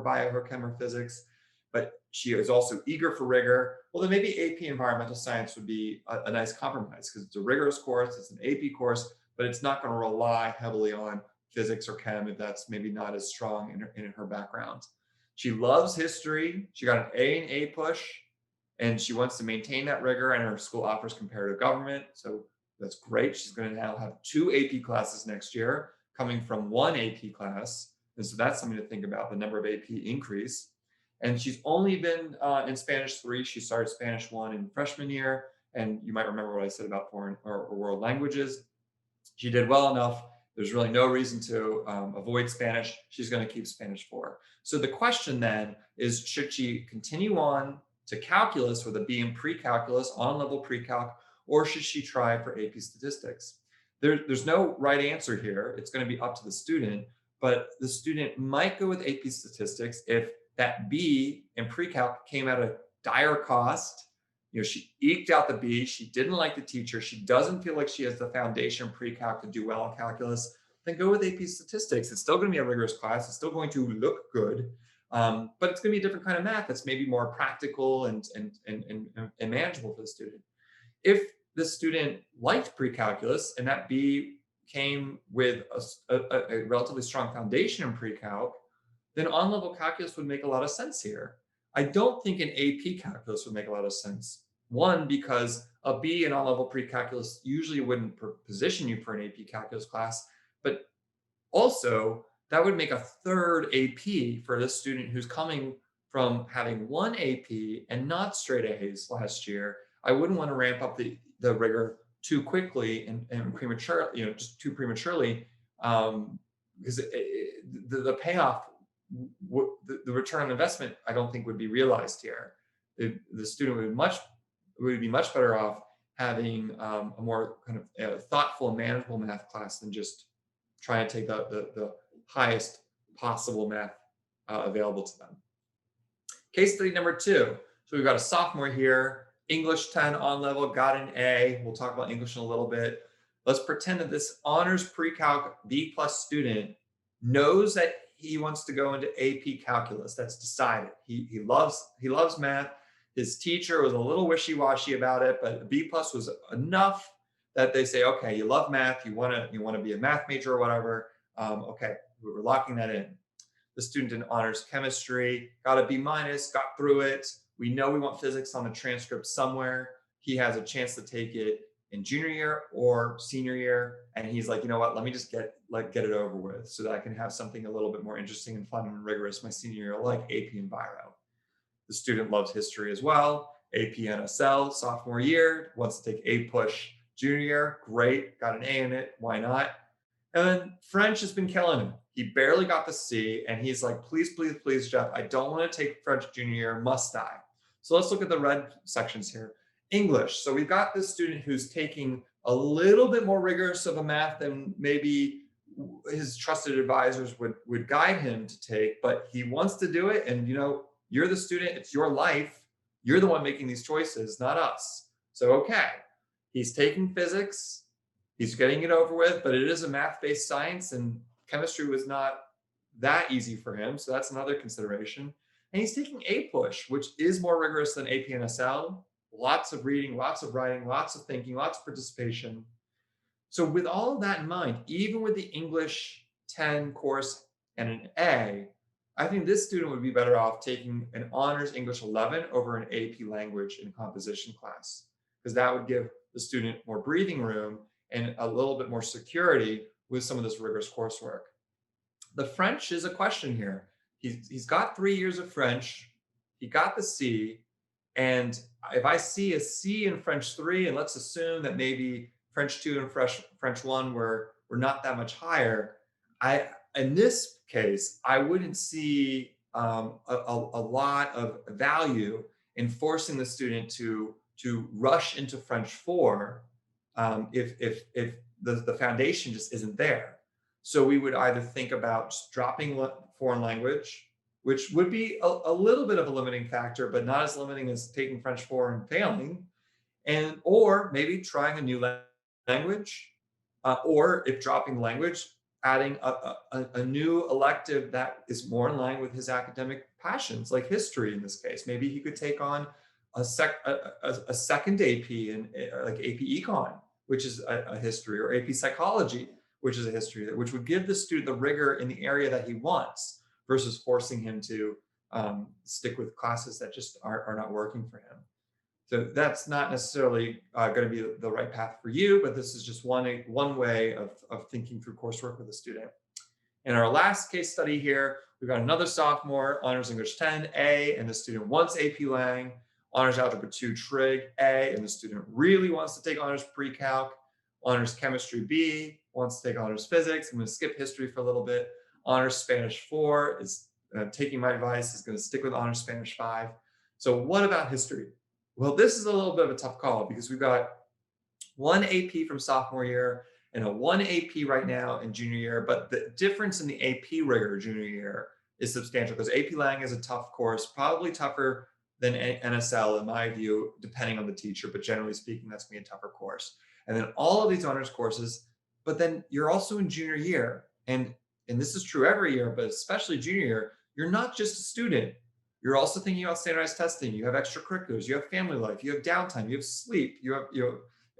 bio, her chem, her physics, but she is also eager for rigor. Well, then maybe AP Environmental Science would be a nice compromise, because it's a rigorous course, it's an AP course, but it's not going to rely heavily on physics or chem if that's maybe not as strong in her background. She loves history. She got an A in APUSH, and she wants to maintain that rigor, and her school offers comparative government. So that's great. She's going to now have 2 AP classes next year, coming from 1 AP class. And so that's something to think about, the number of AP increase. And she's only been in Spanish 3. She started Spanish 1 in freshman year. And you might remember what I said about foreign or world languages. She did well enough. There's really no reason to avoid Spanish. She's going to keep Spanish 4. So the question then is, should she continue on to calculus with a B in pre-calculus, on-level pre-calc, or should she try for AP statistics? There's no right answer here. It's going to be up to the student, but the student might go with AP statistics if that B in pre-calc came at a dire cost. She eked out the B. She didn't like the teacher. She doesn't feel like she has the foundation pre-calc to do well in calculus. Then go with AP statistics. It's still going to be a rigorous class. It's still going to look good, but it's going to be a different kind of math that's maybe more practical and manageable for the student. If the student liked pre-calculus and that B came with a relatively strong foundation in pre-calc, then on-level calculus would make a lot of sense here. I don't think an AP calculus would make a lot of sense. One, because a B in on-level pre-calculus usually wouldn't position you for an AP calculus class, but also that would make a third AP for this student who's coming from having 1 AP and not straight A's last year. I wouldn't want to ramp up the rigor too quickly and prematurely, just too prematurely, because the payoff, the return on investment, I don't think would be realized here. The student would be much better off having a more kind of thoughtful and manageable math class than just trying to take the highest possible math available to them. Case study number 2. So we've got a sophomore here. English 10 on level, got an A. We'll talk about English in a little bit. Let's pretend that this honors pre-calc B plus student knows that he wants to go into AP calculus. That's decided. He loves math. His teacher was a little wishy-washy about it, but B plus was enough that they say, okay, you love math, you want to be a math major or whatever. Okay, we're locking that in. The student in honors chemistry got a B minus, got through it. We know we want physics on the transcript somewhere. He has a chance to take it in junior year or senior year, and he's like, you know what? Let me just get it over with, so that I can have something a little bit more interesting and fun and rigorous my senior year, like AP and Bio. The student loves history as well. AP NSL sophomore year, wants to take A push junior year. Great, got an A in it. Why not? And then French has been killing him. He barely got the C, and he's like, please, please, please, Jeff, I don't want to take French junior year. Must I? So let's look at the red sections here. English. So we've got this student who's taking a little bit more rigorous of a math than maybe his trusted advisors would guide him to take, but he wants to do it. And you're the student, it's your life. You're the one making these choices, not us. So, okay, he's taking physics, he's getting it over with, but it is a math-based science, and chemistry was not that easy for him. So that's another consideration. And he's taking A push, which is more rigorous than AP and SL. Lots of reading, lots of writing, lots of thinking, lots of participation. So with all of that in mind, even with the English 10 course and an A, I think this student would be better off taking an honors English 11 over an AP language and composition class, because that would give the student more breathing room and a little bit more security with some of this rigorous coursework. The French is a question here. He's got 3 years of French. He got the C. And if I see a C in French 3, and let's assume that maybe French 2 and French 1 were not that much higher, in this case, I wouldn't see a lot of value in forcing the student to rush into French 4 if the foundation just isn't there. So we would either think about just dropping foreign language, which would be a little bit of a limiting factor, but not as limiting as taking French 4 and failing, or maybe trying a new language, or if dropping language, adding a new elective that is more in line with his academic passions, like history in this case. Maybe he could take on a second AP in like AP Econ, which is a history, or AP Psychology, which is a history, which would give the student the rigor in the area that he wants, versus forcing him to stick with classes that just are not working for him. So that's not necessarily going to be the right path for you, but this is just one way of thinking through coursework with a student. In our last case study here, we've got another sophomore, honors English 10, A, and the student wants AP Lang, honors Algebra 2 Trig, A, and the student really wants to take honors pre-calc, honors Chemistry B, wants to take honors Physics. I'm going to skip history for a little bit. Honors Spanish 4 is taking my advice, is going to stick with honors Spanish 5. So what about history? Well, this is a little bit of a tough call, because we've got one AP from sophomore year and a one AP right now in junior year, but the difference in the AP rigor junior year is substantial, because AP Lang is a tough course, probably tougher than NSL in my view, depending on the teacher, but generally speaking, that's going to be a tougher course. And then all of these honors courses, but then you're also in junior year, and this is true every year, but especially junior year, you're not just a student. You're also thinking about standardized testing. You have extracurriculars, you have family life, you have downtime, you have sleep, you have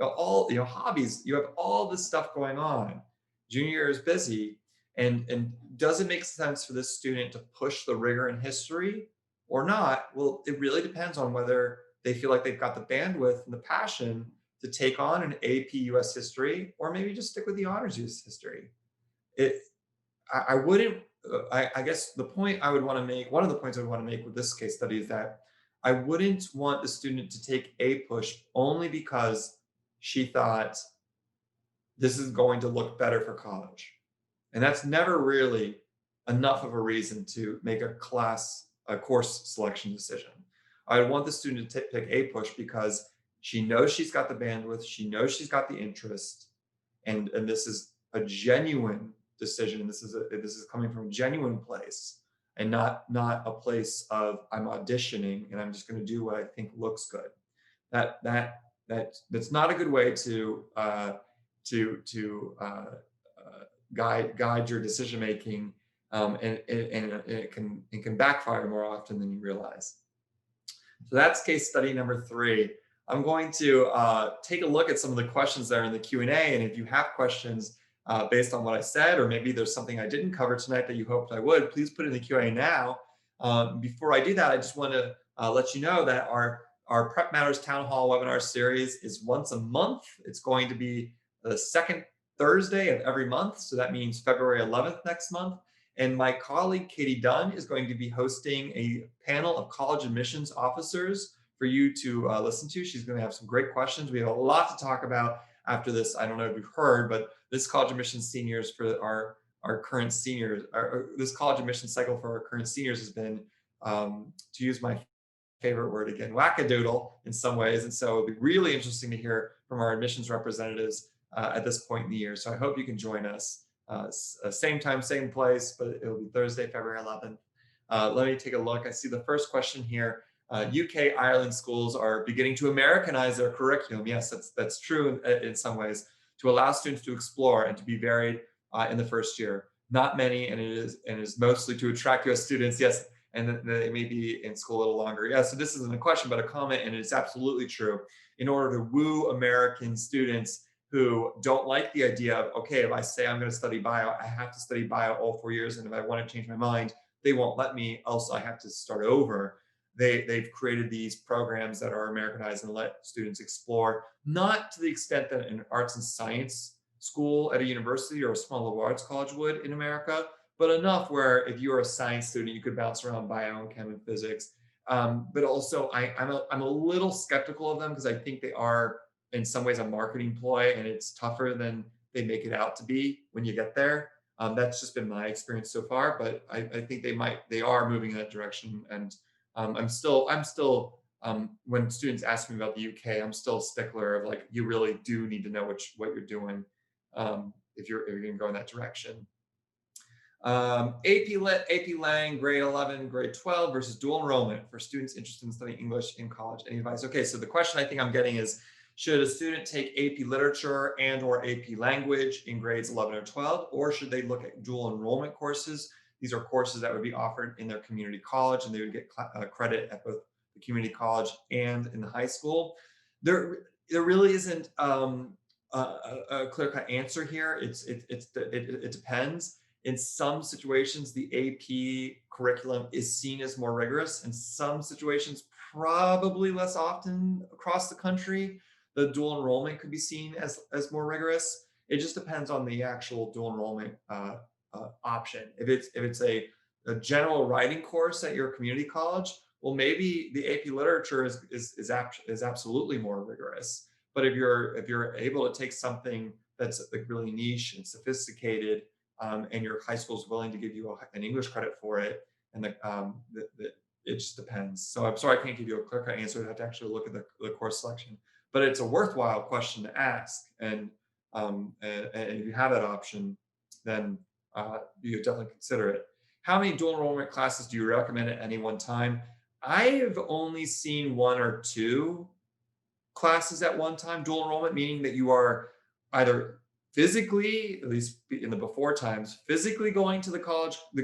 all hobbies, you have all this stuff going on. Junior year is busy, and does it make sense for this student to push the rigor in history or not? Well, it really depends on whether they feel like they've got the bandwidth and the passion to take on an AP US history, or maybe just stick with the honors US history. I wouldn't, I guess the point I would want to make, one of the points I would want to make with this case study, is that I wouldn't want the student to take A push only because she thought this is going to look better for college. And that's never really enough of a reason to make a course selection decision. I would want the student to pick A push because she knows she's got the bandwidth, she knows she's got the interest, and this is a genuine decision. This is coming from a genuine place, and not a place of I'm auditioning and I'm just going to do what I think looks good. that's not a good way to guide your decision making, and it can backfire more often than you realize. So that's case study number 3. I'm going to take a look at some of the questions that are in the Q&A, and if you have questions based on what I said, or maybe there's something I didn't cover tonight that you hoped I would, please put it in the Q&A now. Before I do that, I just want to let you know that our Prep Matters Town Hall webinar series is once a month. It's going to be the second Thursday of every month, so that means February 11th next month. And my colleague, Katie Dunn, is going to be hosting a panel of college admissions officers for you to listen to. She's going to have some great questions. We have a lot to talk about after this. I don't know if you've heard, but this college admissions seniors for our current seniors, this college admissions cycle for our current seniors has been, to use my favorite word again, wackadoodle in some ways. And so it'll be really interesting to hear from our admissions representatives at this point in the year. So I hope you can join us. Same time, same place, but it'll be Thursday, February 11th. Let me take a look. I see the first question here. UK Ireland schools are beginning to Americanize their curriculum. Yes, that's true in some ways, to allow students to explore and to be varied in the first year. Not many, and it is mostly to attract US students. Yes, and they may be in school a little longer. Yeah, so this isn't a question, but a comment, and it's absolutely true. In order to woo American students who don't like the idea of, okay, if I say I'm going to study bio, I have to study bio all 4 years. And if I want to change my mind, they won't let me. Also, I have to start over. They've created these programs that are Americanized and let students explore, not to the extent that an arts and science school at a university or a small liberal arts college would in America, but enough where if you're a science student, you could bounce around bio and chem and physics. But also, I'm a little skeptical of them because I think they are in some ways a marketing ploy, and it's tougher than they make it out to be when you get there. That's just been my experience so far, but I think they are moving in that direction. And I'm still when students ask me about the UK, I'm still a stickler of like, you really do need to know what you're doing if you're going to go in that direction. AP Lit, AP Lang, grade 11, grade 12 versus dual enrollment for students interested in studying English in college. Any advice? Okay, so the question I think I'm getting is, should a student take AP Literature and or AP Language in grades 11 or 12, or should they look at dual enrollment courses? These are courses that would be offered in their community college, and they would get credit at both the community college and in the high school. There really isn't a clear-cut answer here. It depends. In some situations, the AP curriculum is seen as more rigorous. In some situations, probably less often across the country, the dual enrollment could be seen as more rigorous. It just depends on the actual dual enrollment option. If it's a general writing course at your community college, well, maybe the AP Literature is absolutely more rigorous. But if you're able to take something that's like really niche and sophisticated, and your high school is willing to give you an English credit for it, and it just depends. So I'm sorry I can't give you a clear-cut answer. I'd have to actually look at the course selection. But it's a worthwhile question to ask, and if you have that option, then you definitely consider it. How many dual enrollment classes do you recommend at any one time? I've only seen 1 or 2 classes at one time. Dual enrollment meaning that you are either physically, at least in the before times, physically going to the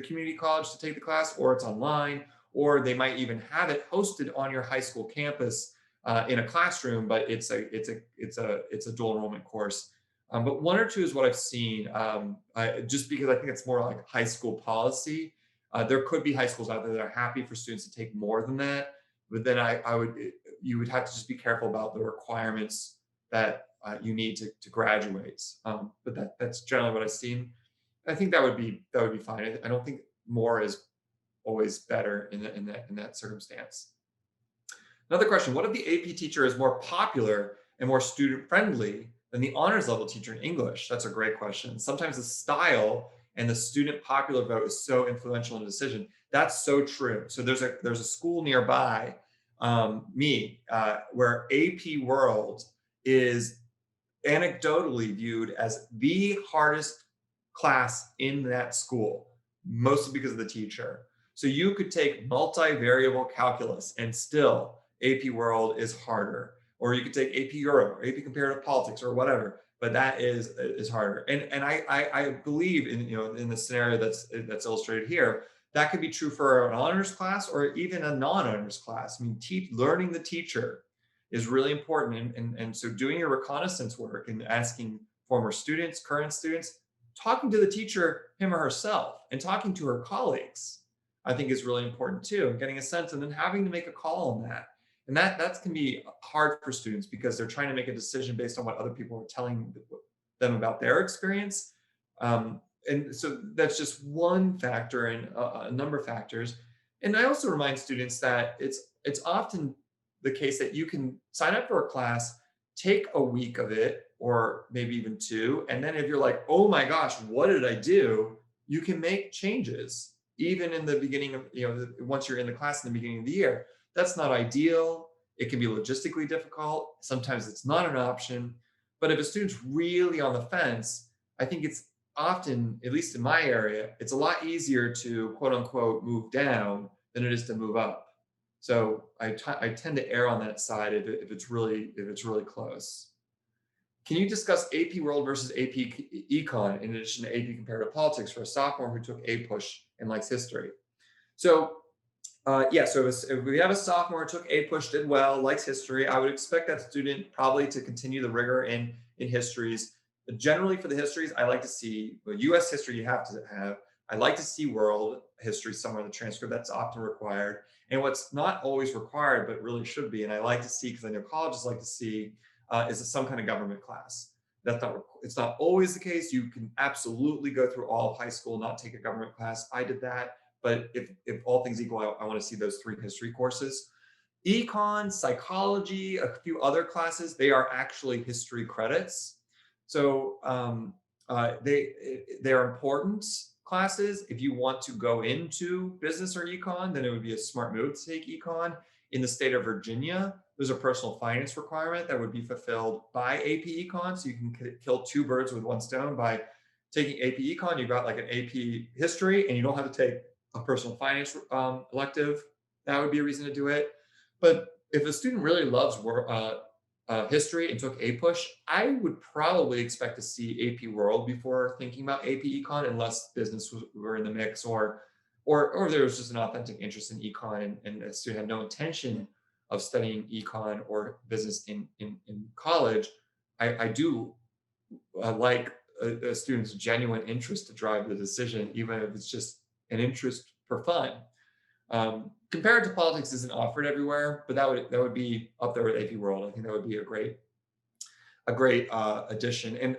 community college to take the class, or it's online, or they might even have it hosted on your high school campus in a classroom, but it's a dual enrollment course. But 1 or 2 is what I've seen, just because I think it's more like high school policy. There could be high schools out there that are happy for students to take more than that, but then you would have to just be careful about the requirements that you need to graduate. But that's generally what I've seen. I think that would be fine. I don't think more is always better in that circumstance. Another question: what if the AP teacher is more popular and more student friendly than the honors level teacher in English? That's a great question. Sometimes the style and the student popular vote is so influential in the decision. That's so true. So there's a school nearby me where AP World is anecdotally viewed as the hardest class in that school, mostly because of the teacher. So you could take multivariable calculus and still AP World is harder. or you could take AP Euro, or AP Comparative Politics, or whatever. But that is harder. And I believe in, in the scenario that's illustrated here, that could be true for an honors class or even a non-honors class. I mean, learning the teacher is really important. And so doing your reconnaissance work and asking former students, current students, talking to the teacher, him or herself, and talking to her colleagues, I think is really important too, and getting a sense and then having to make a call on that. And that can be hard for students because they're trying to make a decision based on what other people are telling them about their experience. And so that's just one factor in a number of factors. And I also remind students that it's often the case that you can sign up for a class, take a week of it, or maybe even two, and then if you're like, oh my gosh, what did I do? You can make changes even in the beginning of, once you're in the class in the beginning of the year. That's not ideal. It can be logistically difficult. Sometimes it's not an option. But if a student's really on the fence, I think it's often, at least in my area, it's a lot easier to quote unquote move down than it is to move up. So I tend to err on that side if it's really close. Can you discuss AP World versus AP Econ in addition to AP Comparative Politics for a sophomore who took A push and likes history? So yeah, so if we have a sophomore who took A push, did well, likes history, I would expect that student probably to continue the rigor in histories. Generally for the histories, I like to see US history you have to have. I like to see world history somewhere in the transcript. That's often required. And what's not always required, but really should be, and I like to see, because I know colleges like to see, is some kind of government class. It's not always the case. You can absolutely go through all of high school, not take a government class. I did that. But if all things equal, I want to see those 3 history courses. Econ, psychology, a few other classes, they are actually history credits. So they're important classes. If you want to go into business or econ, then it would be a smart move to take econ. In the state of Virginia, there's a personal finance requirement that would be fulfilled by AP Econ. So you can kill 2 birds with 1 stone by taking AP Econ. You've got like an AP history, and you don't have to take a personal finance elective. That would be a reason to do it. But if a student really loves history and took A push, I would probably expect to see AP World before thinking about AP Econ, unless business were in the mix, or there was just an authentic interest in econ, and a student had no intention of studying econ or business in college. I do like a student's genuine interest to drive the decision, even if it's just an interest for fun. Comparative politics isn't offered everywhere, but that would be up there with AP World. I think that would be a great addition. And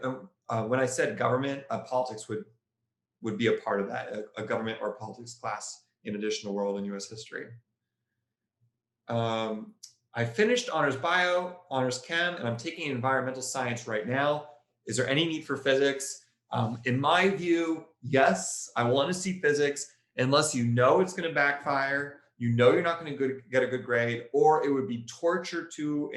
when I said government, politics would be a part of that, a government or politics class in addition to world and US history. I finished honors bio, honors chem, and I'm taking environmental science right now. Is there any need for physics? In my view, yes, I want to see physics, unless you know it's going to backfire, you know you're not going to get a good grade, or it would be torture to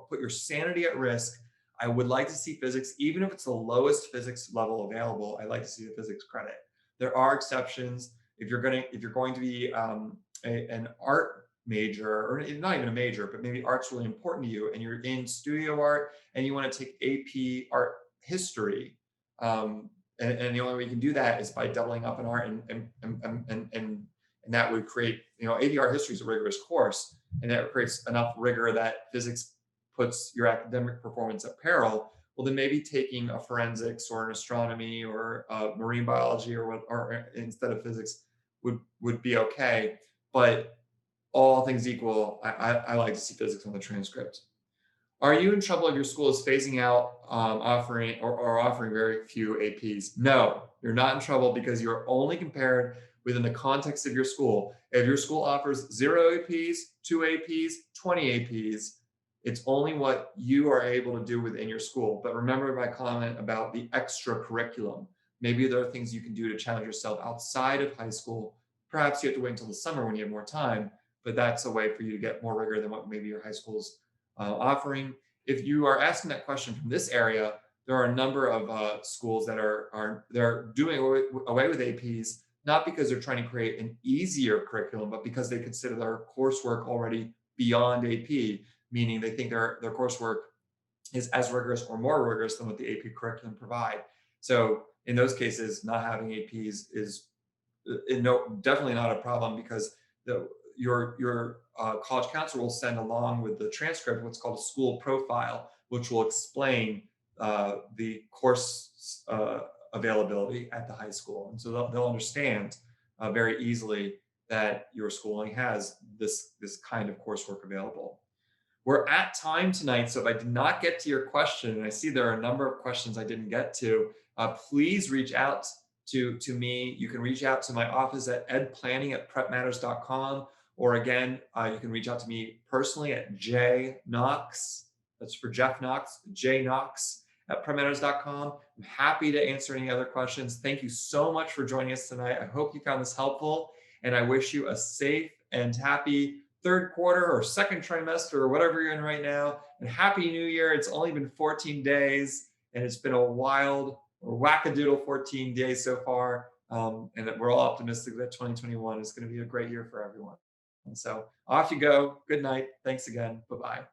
put your sanity at risk. I would like to see physics, even if it's the lowest physics level available. I like to see the physics credit. There are exceptions. If you're going to be an art major, or not even a major, but maybe art's really important to you, and you're in studio art and you want to take AP art history, and the only way you can do that is by doubling up in art, and that would create, AP art history is a rigorous course, and that creates enough rigor that physics puts your academic performance at peril. Well, then maybe taking a forensics or an astronomy or marine biology or instead of physics would be okay. But all things equal, I like to see physics on the transcript. Are you in trouble if your school is phasing out offering very few APs? No, you're not in trouble, because you're only compared within the context of your school. If your school offers 0 APs, 2 APs, 20 APs, it's only what you are able to do within your school. But remember my comment about the extra curriculum. Maybe there are things you can do to challenge yourself outside of high school. Perhaps you have to wait until the summer when you have more time, but that's a way for you to get more rigor than what maybe your high school's offering. If you are asking that question from this area, there are a number of schools that they're doing away with APs, not because they're trying to create an easier curriculum, but because they consider their coursework already beyond AP. meaning they think their coursework is as rigorous or more rigorous than what the AP curriculum provide. So in those cases, not having APs is no, definitely not a problem, because your college counselor will send along with the transcript what's called a school profile, which will explain the course availability at the high school, and so they'll understand very easily that your school only has this kind of coursework available. We're at time tonight, so if I did not get to your question, and I see there are a number of questions I didn't get to, please reach out to me. You can reach out to my office at edplanning@prepmatters.com, or again, you can reach out to me personally at jknox, that's for Jeff Knox, jknox@prepmatters.com. I'm happy to answer any other questions. Thank you so much for joining us tonight. I hope you found this helpful, and I wish you a safe and happy third quarter or second trimester or whatever you're in right now. And Happy New Year. It's only been 14 days, and it's been a wild or wackadoodle 14 days so far. And that we're all optimistic that 2021 is going to be a great year for everyone. And so off you go. Good night. Thanks again. Bye bye.